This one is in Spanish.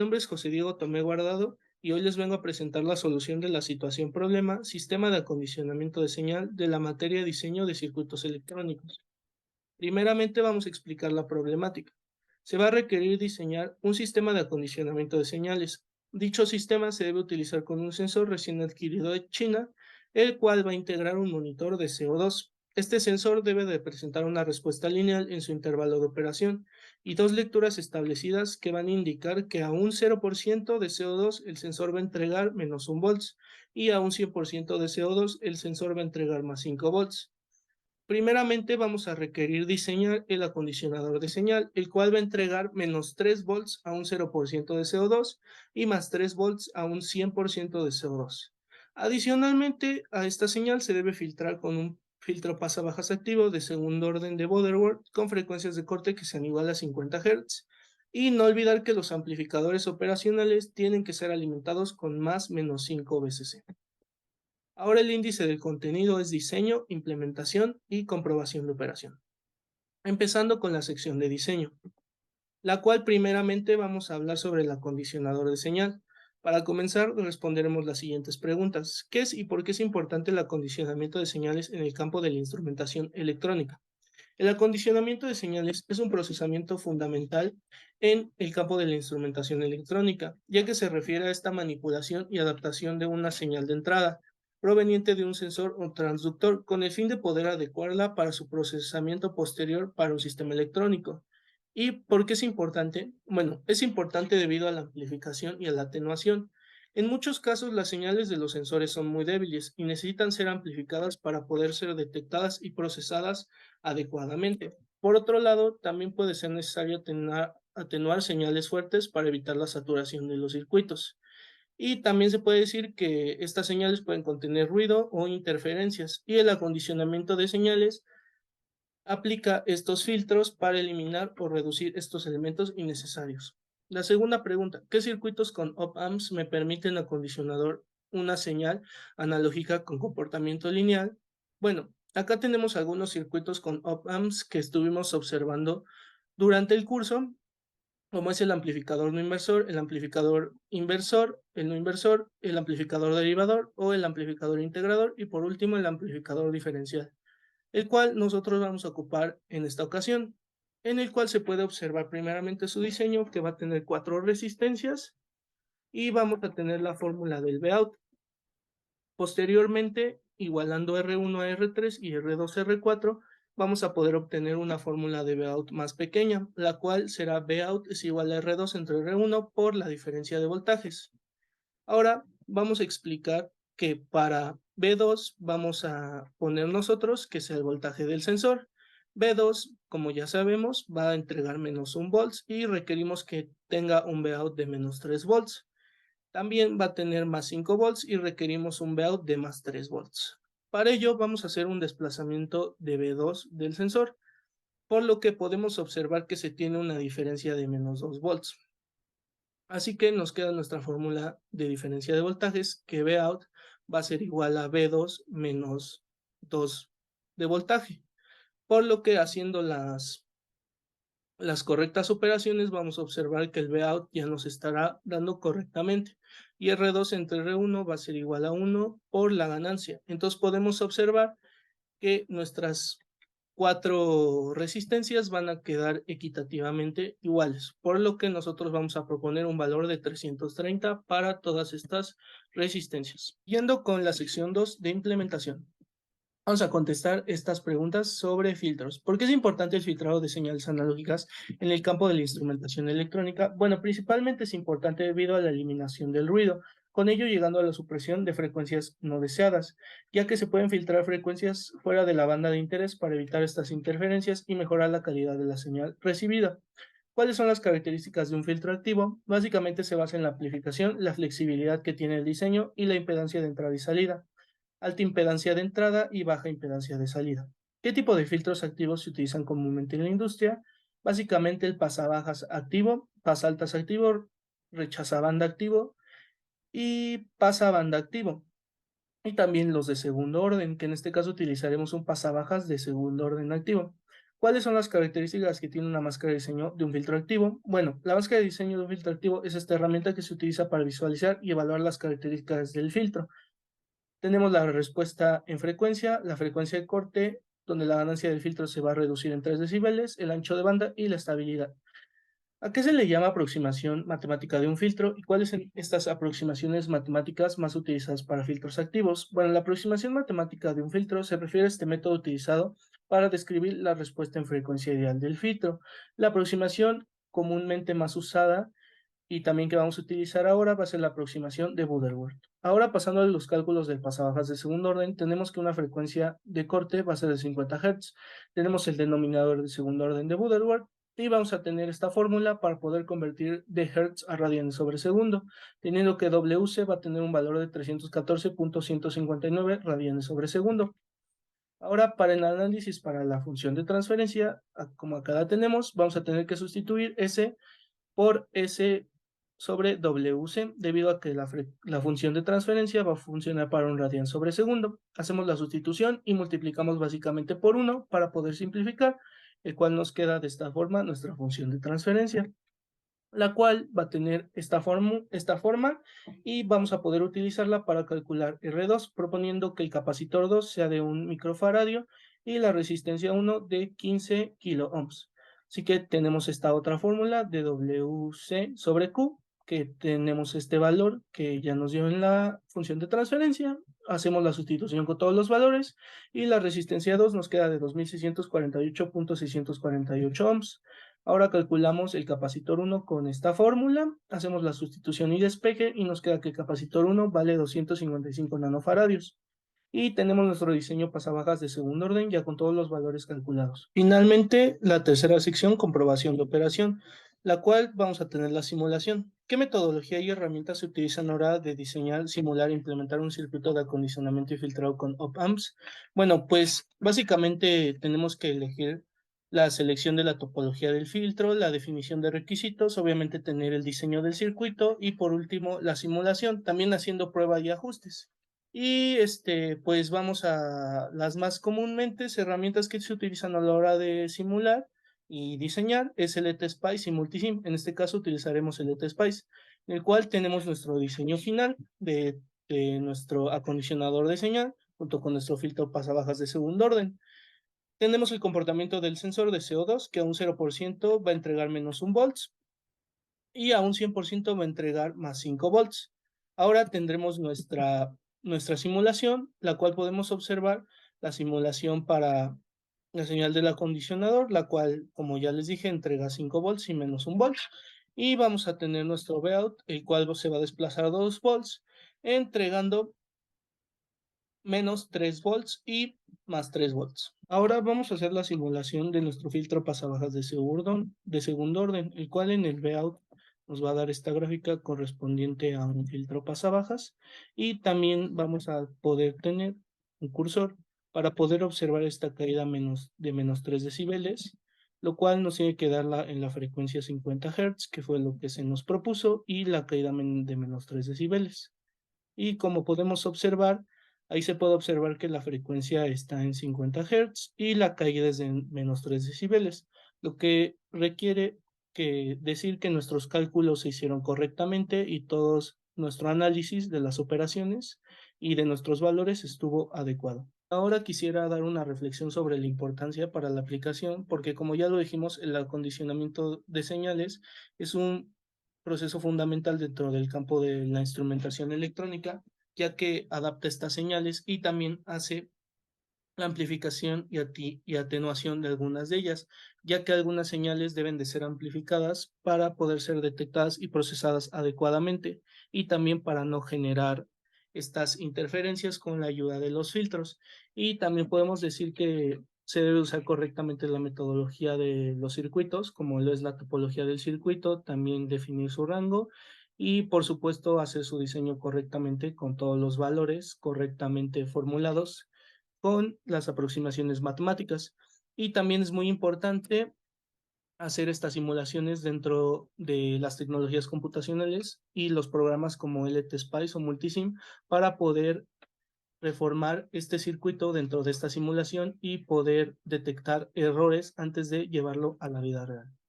Mi nombre es José Diego Tomé Guardado y hoy les vengo a presentar la solución de la situación problema sistema de acondicionamiento de señal de la materia diseño de circuitos electrónicos. Primeramente vamos a explicar la problemática. Se va a requerir diseñar un sistema de acondicionamiento de señales. Dicho sistema se debe utilizar con un sensor recién adquirido de China, el cual va a integrar un monitor de CO2. Este sensor debe de presentar una respuesta lineal en su intervalo de operación y dos lecturas establecidas que van a indicar que a un 0% de CO2 el sensor va a entregar menos 1 volts y a un 100% de CO2 el sensor va a entregar más 5 volts. Primeramente vamos a requerir diseñar el acondicionador de señal, el cual va a entregar menos 3 volts a un 0% de CO2 y más 3 volts a un 100% de CO2. Adicionalmente, a esta señal se debe filtrar con un filtro pasabajas activo de segundo orden de Butterworth con frecuencias de corte que sean igual a 50 Hz. Y no olvidar que los amplificadores operacionales tienen que ser alimentados con más menos 5 VCC. Ahora el índice del contenido es diseño, implementación y comprobación de operación. Empezando con la sección de diseño, la cual primeramente vamos a hablar sobre el acondicionador de señal. Para comenzar, responderemos las siguientes preguntas. ¿Qué es y por qué es importante el acondicionamiento de señales en el campo de la instrumentación electrónica? El acondicionamiento de señales es un procesamiento fundamental en el campo de la instrumentación electrónica, ya que se refiere a esta manipulación y adaptación de una señal de entrada proveniente de un sensor o transductor con el fin de poder adecuarla para su procesamiento posterior para un sistema electrónico. ¿Y por qué es importante? Bueno, es importante debido a la amplificación y a la atenuación. En muchos casos las señales de los sensores son muy débiles y necesitan ser amplificadas para poder ser detectadas y procesadas adecuadamente. Por otro lado, también puede ser necesario atenuar señales fuertes para evitar la saturación de los circuitos. Y también se puede decir que estas señales pueden contener ruido o interferencias y el acondicionamiento de señales aplica estos filtros para eliminar o reducir estos elementos innecesarios. La segunda pregunta, ¿qué circuitos con op-amps me permiten acondicionar una señal analógica con comportamiento lineal? Bueno, acá tenemos algunos circuitos con op-amps que estuvimos observando durante el curso, como es el amplificador no inversor, el amplificador inversor, el no inversor, el amplificador derivador o el amplificador integrador y por último el amplificador diferencial, el cual nosotros vamos a ocupar en esta ocasión, en el cual se puede observar primeramente su diseño, que va a tener 4 resistencias, y vamos a tener la fórmula del Vout. Posteriormente, igualando R1 a R3 y R2 a R4, vamos a poder obtener una fórmula de Vout más pequeña, la cual será Vout es igual a R2 entre R1 por la diferencia de voltajes. Ahora vamos a explicar que para B2 vamos a poner nosotros que sea el voltaje del sensor. B2, como ya sabemos, va a entregar menos 1 volts y requerimos que tenga un Vout de menos 3 volts. También va a tener más 5 volts y requerimos un Vout de más 3 volts. Para ello vamos a hacer un desplazamiento de B2 del sensor, por lo que podemos observar que se tiene una diferencia de menos 2 volts. Así que nos queda nuestra fórmula de diferencia de voltajes, que Vout va a ser igual a V2 menos 2 de voltaje. Por lo que haciendo las correctas operaciones vamos a observar que el Vout ya nos estará dando correctamente. Y R2 entre R1 va a ser igual a 1 por la ganancia. Entonces podemos observar que nuestras 4 resistencias van a quedar equitativamente iguales, por lo que nosotros vamos a proponer un valor de 330 para todas estas resistencias. Yendo con la sección 2 de implementación. Vamos a contestar estas preguntas sobre filtros. ¿Por qué es importante el filtrado de señales analógicas en el campo de la instrumentación electrónica? Bueno, principalmente es importante debido a la eliminación del ruido, con ello llegando a la supresión de frecuencias no deseadas, ya que se pueden filtrar frecuencias fuera de la banda de interés para evitar estas interferencias y mejorar la calidad de la señal recibida. ¿Cuáles son las características de un filtro activo? Básicamente se basa en la amplificación, la flexibilidad que tiene el diseño y la impedancia de entrada y salida, alta impedancia de entrada y baja impedancia de salida. ¿Qué tipo de filtros activos se utilizan comúnmente en la industria? Básicamente el pasabajas activo, pasaltas activo, rechazabanda activo y pasabanda activo. Y también los de segundo orden, que en este caso utilizaremos un pasabajas de segundo orden activo. ¿Cuáles son las características que tiene una máscara de diseño de un filtro activo? Bueno, la máscara de diseño de un filtro activo es esta herramienta que se utiliza para visualizar y evaluar las características del filtro. Tenemos la respuesta en frecuencia, la frecuencia de corte, donde la ganancia del filtro se va a reducir en 3 decibeles, el ancho de banda y la estabilidad. ¿A qué se le llama aproximación matemática de un filtro y cuáles son estas aproximaciones matemáticas más utilizadas para filtros activos? Bueno, la aproximación matemática de un filtro se refiere a este método utilizado para describir la respuesta en frecuencia ideal del filtro. La aproximación comúnmente más usada y también que vamos a utilizar ahora va a ser la aproximación de Butterworth. Ahora pasando a los cálculos del pasabajas de segundo orden, tenemos que una frecuencia de corte va a ser de 50 Hz. Tenemos el denominador de segundo orden de Butterworth y vamos a tener esta fórmula para poder convertir de Hz a radianes sobre segundo, teniendo que WC va a tener un valor de 314.159 radianes sobre segundo. Ahora, para el análisis para la función de transferencia, como acá la tenemos, vamos a tener que sustituir S por S sobre WC, debido a que la función de transferencia va a funcionar para un radian sobre segundo. Hacemos la sustitución y multiplicamos básicamente por 1 para poder simplificar, el cual nos queda de esta forma nuestra función de transferencia, la cual va a tener esta forma y vamos a poder utilizarla para calcular R2, proponiendo que el capacitor 2 sea de 1 microfaradio y la resistencia 1 de 15 kiloohms. Así que tenemos esta otra fórmula de WC sobre Q, que tenemos este valor que ya nos dio en la función de transferencia. Hacemos la sustitución con todos los valores y la resistencia 2 nos queda de 2648.648 ohms. Ahora calculamos el capacitor 1 con esta fórmula, hacemos la sustitución y despeje y nos queda que el capacitor 1 vale 255 nanofaradios. Y tenemos nuestro diseño pasabajas de segundo orden ya con todos los valores calculados. Finalmente, la tercera sección, comprobación de operación, la cual vamos a tener la simulación. ¿Qué metodología y herramientas se utilizan a la hora de diseñar, simular e implementar un circuito de acondicionamiento y filtrado con op-amps? Bueno, pues básicamente tenemos que elegir la selección de la topología del filtro, la definición de requisitos, obviamente tener el diseño del circuito y por último la simulación, también haciendo prueba y ajustes. Y pues vamos a las más comúnmente herramientas que se utilizan a la hora de simular y diseñar es el ETSPICE y Multisim. En este caso utilizaremos el ETSPICE, en el cual tenemos nuestro diseño final de nuestro acondicionador de señal junto con nuestro filtro pasabajas de segundo orden. Tenemos el comportamiento del sensor de CO2 que a un 0% va a entregar menos 1 volts y a un 100% va a entregar más 5 volts. Ahora tendremos nuestra simulación, la cual podemos observar la simulación para la señal del acondicionador, la cual, como ya les dije, entrega 5 volts y menos 1 volt. Y vamos a tener nuestro Vout, el cual se va a desplazar a 2 volts, entregando menos 3 volts y más 3 volts. Ahora vamos a hacer la simulación de nuestro filtro pasabajas de segundo orden, el cual en el Vout nos va a dar esta gráfica correspondiente a un filtro pasabajas y también vamos a poder tener un cursor para poder observar esta caída de menos 3 decibeles, lo cual nos tiene que darla en la frecuencia 50 Hz, que fue lo que se nos propuso, y la caída de menos 3 decibeles. Y como podemos observar, ahí se puede observar que la frecuencia está en 50 Hz y la caída es de menos 3 decibeles, lo que requiere decir que nuestros cálculos se hicieron correctamente y todos nuestro análisis de las operaciones y de nuestros valores estuvo adecuado. Ahora quisiera dar una reflexión sobre la importancia para la aplicación, porque como ya lo dijimos, el acondicionamiento de señales es un proceso fundamental dentro del campo de la instrumentación electrónica, ya que adapta estas señales y también hace la amplificación y atenuación de algunas de ellas, ya que algunas señales deben de ser amplificadas para poder ser detectadas y procesadas adecuadamente y también para no generar estas interferencias con la ayuda de los filtros. Y también podemos decir que se debe usar correctamente la metodología de los circuitos, como lo es la topología del circuito, también definir su rango y por supuesto hacer su diseño correctamente con todos los valores correctamente formulados con las aproximaciones matemáticas. Y también es muy importante hacer estas simulaciones dentro de las tecnologías computacionales y los programas como LTSpice o Multisim para poder reformar este circuito dentro de esta simulación y poder detectar errores antes de llevarlo a la vida real.